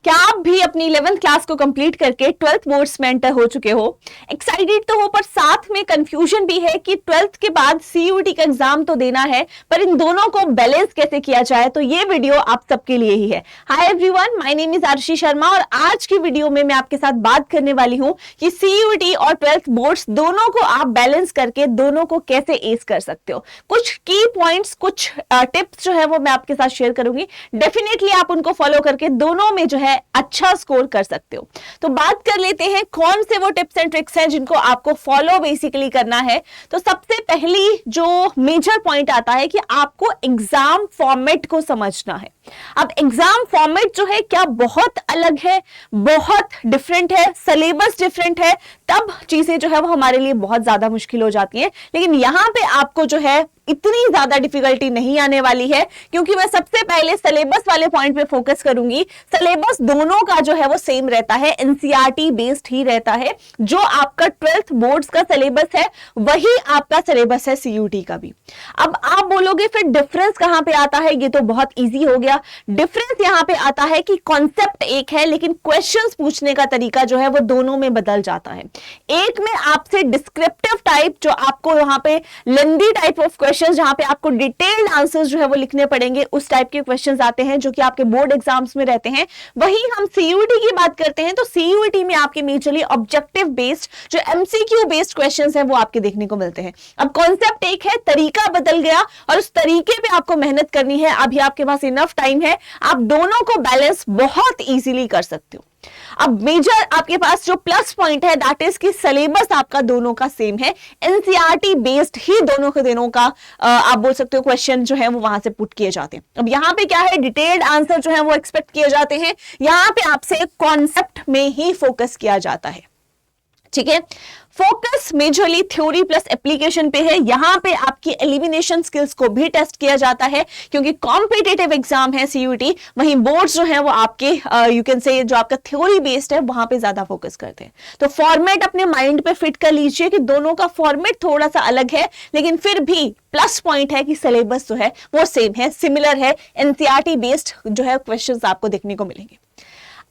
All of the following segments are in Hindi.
क्या आप भी अपनी 11th क्लास को कंप्लीट करके 12th बोर्ड्स में एंटर हो चुके हो? एक्साइटेड तो हो, पर साथ में कंफ्यूजन भी है कि 12th के बाद सीयूईटी का एग्जाम तो देना है, पर इन दोनों को बैलेंस कैसे किया जाए। तो ये वीडियो आप सबके लिए ही है। Hi everyone, my name is Arushi Sharma और आज की वीडियो में मैं आपके साथ बात करने वाली हूं कि सीयूईटी और 12th बोर्ड्स दोनों को आप बैलेंस करके दोनों को कैसे एस कर सकते हो। कुछ की पॉइंट्स, कुछ टिप्स जो है वो मैं आपके साथ शेयर करूंगी। डेफिनेटली आप उनको फॉलो करके दोनों में जो है अच्छा स्कोर कर सकते हो। तो बात कर लेते हैं कौन से वो टिप्स एंड ट्रिक्स हैं जिनको आपको फॉलो बेसिकली करना है। तो सबसे पहली जो मेजर पॉइंट आता है कि आपको एग्जाम फॉर्मेट को समझना है। अब एग्जाम फॉर्मेट जो है क्या बहुत अलग है, बहुत डिफरेंट है, सिलेबस डिफरेंट है, तब चीजें जो है वो हमारे लिए बहुत ज्यादा मुश्किल हो जाती है। लेकिन यहां पे आपको जो है इतनी ज्यादा डिफिकल्टी नहीं आने वाली है, क्योंकि मैं सबसे पहले सिलेबस वाले पॉइंट पे फोकस करूंगी। सिलेबस दोनों का जो है वो सेम रहता है, एनसीईआरटी बेस्ड ही रहता है। जो आपका 12th बोर्ड्स का सिलेबस है वही आपका सिलेबस है सीयूईटी का भी। अब आप बोलोगे फिर डिफरेंस कहां पे आता है? ये तो बहुत इजी हो गया। डिफरेंस यहां पे आता है कि कॉन्सेप्ट एक है, लेकिन क्वेश्चंस पूछने का तरीका जो है वो दोनों में बदल जाता है। एक में आपसे डिस्क्रिप्टिव टाइप, जो आपको यहां पे लेंदी टाइप ऑफ क्वेश्चंस, जहां पे आपको डिटेल्ड आंसर्स जो है वो लिखने पड़ेंगे, उस टाइप के क्वेश्चंस आते हैं जो कि आपके बोर्ड एग्जाम्स में रहते हैं। वहीं हम सीयूईटी की बात करते हैं तो सीयूईटी में आपके मेजरली ऑब्जेक्टिव बेस्ड, जो एमसीक्यू बेस्ड क्वेश्चंस हैं वो आपके देखने को मिलते हैं। अब कॉन्सेप्ट एक है, तरीका बदल गया और उस तरीके पे आपको मेहनत करनी है। अभी आपके पास इनफ टाइम है, आप दोनों को बैलेंस बहुत इजीली कर सकते हो। अब मेजर आपके पास जो प्लस पॉइंट है दैट इज कि सिलेबस आपका दोनों का सेम है, एनसीईआरटी बेस्ड ही दोनों के दिनों का आप बोल सकते हो क्वेश्चन जो है वो वहां से पुट किए जाते हैं। अब यहां पे क्या है, डिटेल्ड आंसर जो है वो एक्सपेक्ट किए जाते हैं। यहां पे आपसे कॉन्सेप्ट में ही फोकस किया जाता है, ठीक है। Focus majorly theory plus application पे है। यहां पे आपकी एलिमिनेशन स्किल्स को भी टेस्ट किया जाता है, क्योंकि कॉम्पिटिटिव एग्जाम है सीयूईटी। वहीं बोर्ड्स जो है वो आपके यू कैन से जो आपका थ्योरी बेस्ड है वहां पे ज्यादा फोकस करते हैं। तो फॉर्मेट अपने माइंड पे फिट कर लीजिए कि दोनों का फॉर्मेट थोड़ा सा अलग है, लेकिन फिर भी प्लस पॉइंट है कि सिलेबस जो है वो सेम है, सिमिलर है, एनसीईआरटी बेस्ड जो है क्वेश्चंस आपको देखने को मिलेंगे।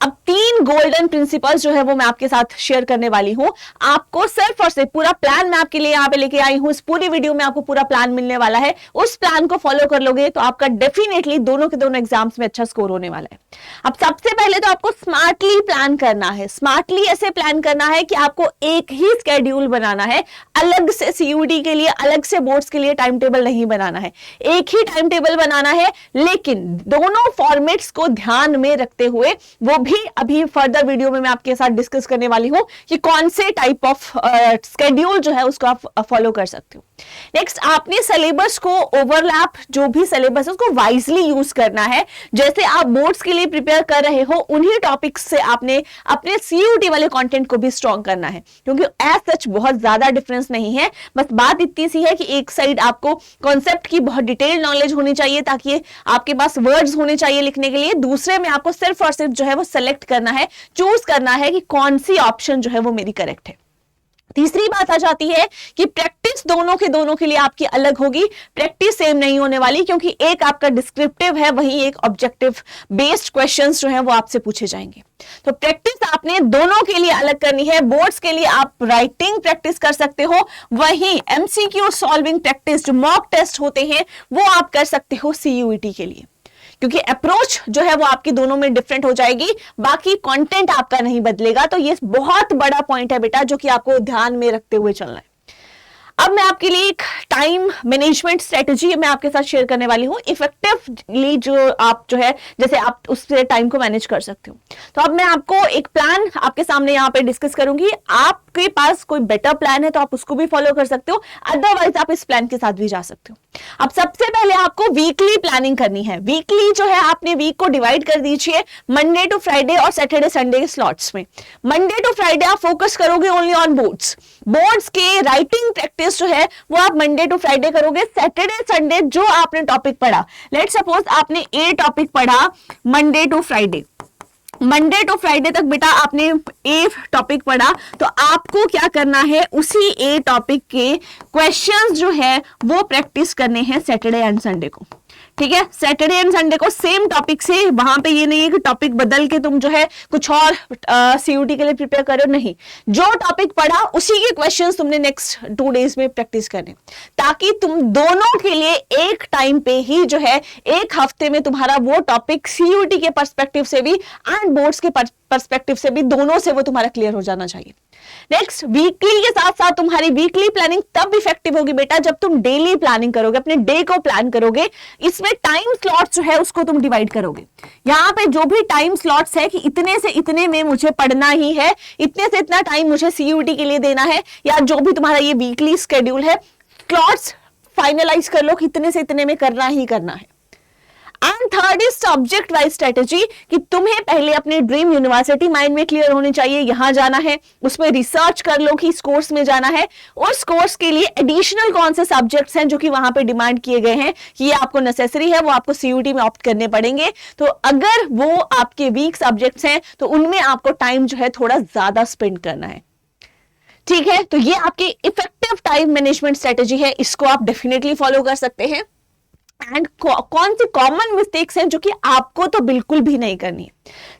अब 3 गोल्डन प्रिंसिपल्स जो है वो मैं आपके साथ शेयर करने वाली हूं। आपको सिर्फ और सिर्फ पूरा प्लान मैं आपके लिए यहां पे लेके आई हूं। इस पूरी वीडियो में आपको पूरा प्लान मिलने वाला है। उस प्लान को फॉलो कर लोगे तो आपका डेफिनेटली दोनों के दोनों एग्जाम्स में अच्छा स्कोर होने वाला है। अब सबसे पहले तो आपको स्मार्टली प्लान करना है। स्मार्टली ऐसे प्लान करना है कि आपको एक ही स्केड्यूल बनाना है, अलग से सीयूईटी के लिए, अलग से बोर्ड्स के लिए टाइम टेबल नहीं बनाना है। एक ही टाइम टेबल बनाना है, लेकिन दोनों फॉर्मेट्स को ध्यान में रखते हुए, वो भी अभी फर्दर वीडियो में मैं आपके साथ डिस्कस करने वाली हूं कि कौन से टाइप ऑफ स्केड्यूल जो है उसको आप फॉलो कर सकते हो। नेक्स्ट, आपने सिलेबस को ओवरलैप, जो भी सिलेबस है उसको वाइजली यूज करना है। जैसे आप बोर्ड्स के लिए प्रिपेयर कर रहे हो, उन्हीं टॉपिक्स से आपने अपने सीयूईटी वाले कंटेंट को भी स्ट्रॉन्ग करना है, क्योंकि एज सच बहुत ज्यादा डिफरेंस नहीं है। बस बात इतनी सी है कि एक साइड आपको कॉन्सेप्ट की बहुत डिटेल नॉलेज होनी चाहिए ताकि आपके पास वर्ड्स होने चाहिए लिखने के लिए, दूसरे में आपको सिर्फ और सिर्फ जो है वो सेलेक्ट करना है, चूज करना है कि कौन सी ऑप्शन जो है वो मेरी करेक्ट है। तीसरी बात आ जाती है कि प्रैक्टिस दोनों के लिए आपकी अलग होगी। प्रैक्टिस सेम नहीं होने वाली, क्योंकि एक आपका डिस्क्रिप्टिव है, वहीं एक ऑब्जेक्टिव बेस्ड क्वेश्चंस जो है वो आपसे पूछे जाएंगे। तो प्रैक्टिस आपने दोनों के लिए अलग करनी है। बोर्ड्स के लिए आप राइटिंग प्रैक्टिस कर सकते हो, वहीं एमसीक्यू सॉल्विंग प्रैक्टिस, जो मॉक टेस्ट होते हैं, वो आप कर सकते हो सीयूईटी के लिए, क्योंकि अप्रोच जो है वो आपकी दोनों में डिफरेंट हो जाएगी, बाकी कंटेंट आपका नहीं बदलेगा। तो ये बहुत बड़ा पॉइंट है बेटा, जो कि आपको ध्यान में रखते हुए चलना है। अब मैं आपके लिए एक टाइम मैनेजमेंट स्ट्रेटजी मैं आपके साथ शेयर करने वाली हूं, इफेक्टिवली जो आप जो है जैसे आप उससे टाइम को मैनेज कर सकते हो। तो अब मैं आपको एक प्लान आपके सामने यहाँ पे डिस्कस करूंगी। आपके पास कोई बेटर प्लान है तो आप उसको भी फॉलो कर सकते हो, अदरवाइज आप इस प्लान के साथ भी जा सकते हो। अब सबसे पहले आपको वीकली प्लानिंग करनी है। वीकली जो है आपने वीक को डिवाइड कर दीजिए मंडे टू फ्राइडे और सैटरडे संडे के स्लॉट्स में। मंडे टू फ्राइडे आप फोकस करोगे ओनली ऑन बोर्ड्स। बोर्ड्स के राइटिंग प्रैक्टिस जो है वो आप मंडे टू फ्राइडे करोगे। सैटरडे संडे जो आपने टॉपिक पढ़ा, लेट सपोज आपने ए टॉपिक पढ़ा Monday to Friday, Monday to Friday तक बेटा आपने ए टॉपिक पढ़ा, तो आपको क्या करना है, उसी ए टॉपिक के क्वेश्चंस जो है वो प्रैक्टिस करने हैं सैटरडे एंड संडे को। ठीक है, सैटरडे एंड संडे को सेम टॉपिक से, वहां पे ये नहीं है कि टॉपिक बदल के तुम जो है कुछ और सीयूटी के लिए प्रिपेयर करो, नहीं, जो टॉपिक पढ़ा उसी के क्वेश्चंस तुमने नेक्स्ट 2 डेज में प्रैक्टिस करने, ताकि तुम दोनों के लिए एक टाइम पे ही जो है एक हफ्ते में तुम्हारा वो टॉपिक सीयूटी के पर्सपेक्टिव से भी एंड बोर्ड्स के पर्सपेक्टिव से भी, दोनों से वो तुम्हारा क्लियर हो जाना चाहिए। नेक्स्ट, वीकली के साथ साथ तुम्हारी वीकली प्लानिंग तब इफेक्टिव होगी बेटा जब तुम डेली प्लानिंग करोगे, अपने डे को प्लान करोगे, इसमें टाइम स्लॉट्स जो है उसको तुम डिवाइड करोगे। यहां पे जो भी टाइम स्लॉट्स है कि इतने से इतने में मुझे पढ़ना ही है, इतने से इतना टाइम मुझे सीयूटी के लिए देना है, या जो भी तुम्हारा ये वीकली शेड्यूल है, स्लॉट्स फाइनलाइज कर लो कि इतने से इतने में करना ही करना है। And third is subject wise strategy, कि तुम्हें पहले अपनी ड्रीम यूनिवर्सिटी माइंड में क्लियर होनी चाहिए, यहां जाना है, उसमें रिसर्च कर लो कि इस कोर्स में जाना है, उस कोर्स के लिए एडिशनल कौन से सब्जेक्ट्स हैं जो कि वहां पे डिमांड किए गए हैं कि ये आपको नेसेसरी है, वो आपको सीयूटी में ऑप्ट करने पड़ेंगे। तो अगर वो आपके वीक सब्जेक्ट्स हैं तो उनमें आपको टाइम जो है थोड़ा ज्यादा स्पेंड करना है। ठीक है, तो ये आपकी इफेक्टिव टाइम मैनेजमेंट स्ट्रेटेजी है, इसको आप डेफिनेटली फॉलो कर सकते हैं। एंड कौन सी कॉमन मिस्टेक्स हैं जो कि आपको तो बिल्कुल भी नहीं करनी है।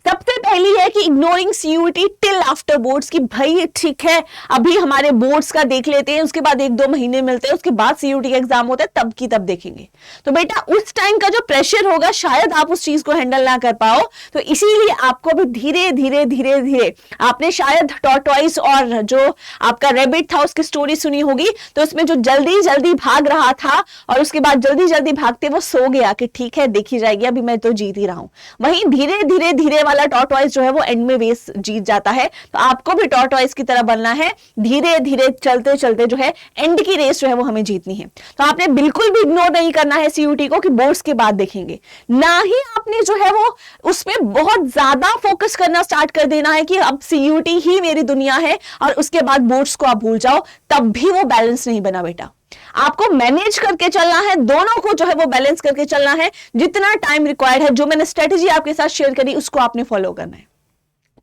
सबसे पहली है कि ignoring CUET till after boards, की भाई ठीक है अभी हमारे बोर्ड्स का देख लेते हैं, उसके बाद 1-2 महीने मिलते हैं, उसके बाद सीयूटी का एग्जाम होता है, तब की तब देखेंगे। तो बेटा उस टाइम का जो प्रेशर होगा शायद आप उस चीज को हैंडल ना कर पाओ, तो इसीलिए आपको भी धीरे धीरे धीरे धीरे, आपने शायद टॉर्टॉइस और जो आपका रैबिट था उसकी स्टोरी सुनी होगी, तो उसमें जो जल्दी जल्दी भाग रहा था और उसके बाद जल्दी जल्दी भागते वो सो गया कि ठीक है देखी जाएगी अभी मैं तो जीत ही रहा हूं, वहीं धीरे धीरे धीरे वाला टॉर्टॉइस जो है वो एंड में रेस जीत जाता है। तो आपको भी टॉर्टॉइस की तरह बनना है, धीरे धीरे चलते चलते जो है एंड की रेस जो है वो हमें जीतनी है। तो आपने बिल्कुल भी इग्नोर नहीं करना है सीयूटी को कि बोर्ड्स के बाद देखेंगे, ना ही आपने जो है वो उसमें बहुत ज्यादा फोकस करना स्टार्ट कर देना है कि अब सीयूटी ही मेरी दुनिया है और उसके बाद बोर्ड्स को आप भूल जाओ, तब भी वो बैलेंस नहीं बना बेटा। आपको मैनेज करके चलना है, दोनों को जो है वो बैलेंस करके चलना है। जितना टाइम रिक्वायर्ड है, जो मैंने स्ट्रेटेजी आपके साथ शेयर करी उसको आपने फॉलो करना है।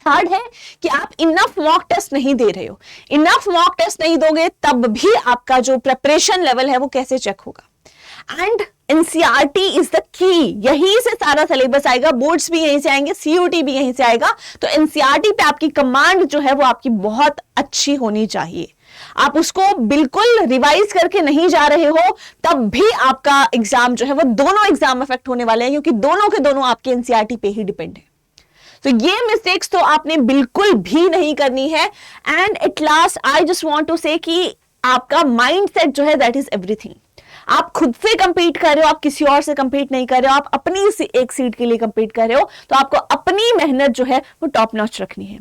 थर्ड है कि आप इनफ मॉक टेस्ट नहीं दे रहे हो, इनफ मॉक टेस्ट नहीं दोगे तब भी आपका जो प्रिपरेशन लेवल है वो कैसे चेक होगा। And NCERT is the key, यहीं से सारा सिलेबस आएगा, बोर्ड्स भी यहीं से आएंगे, सीयूटी भी यहीं से आएगा। तो एनसीईआरटी पे आपकी कमांड जो है वो आपकी बहुत अच्छी होनी चाहिए। आप उसको बिल्कुल रिवाइज करके नहीं जा रहे हो तब भी आपका एग्जाम जो है वो, दोनों एग्जाम अफेक्ट होने वाले हैं, क्योंकि दोनों के दोनों आपके एनसीईआरटी पे ही डिपेंड है। तो ये मिस्टेक्स तो आपने बिल्कुल भी नहीं करनी है। And at last I just want to say कि आपका माइंडसेट जो है दैट इज एवरीथिंग। आप खुद से कंपीट कर रहे हो, आप किसी और से कंपीट नहीं कर रहे हो, आप अपनी एक सीट के लिए कंपीट कर रहे हो, तो आपको अपनी मेहनत जो है वो टॉप नॉच रखनी है।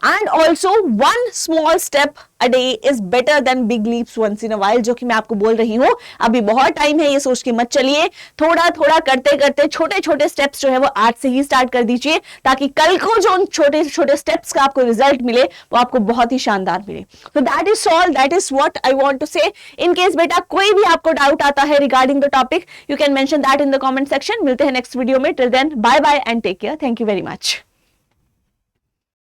And also one small step a day is better than big leaps once in a while, जो कि मैं आपको बोल रही हूं, अभी बहुत टाइम है, ये सोच के मत चलिए, थोड़ा थोड़ा करते करते छोटे छोटे स्टेप्स जो है वो आज से ही स्टार्ट कर दीजिए, ताकि कल को जो उन छोटे छोटे स्टेप्स का आपको रिजल्ट मिले वो आपको बहुत ही शानदार मिले। तो that is all, that is what I want to say. In case बेटा कोई भी आपको डाउट आता है regarding the topic, you can mention that in the comment section. मिलते हैं नेक्स्ट वीडियो में, till then bye bye and take care, thank you very much.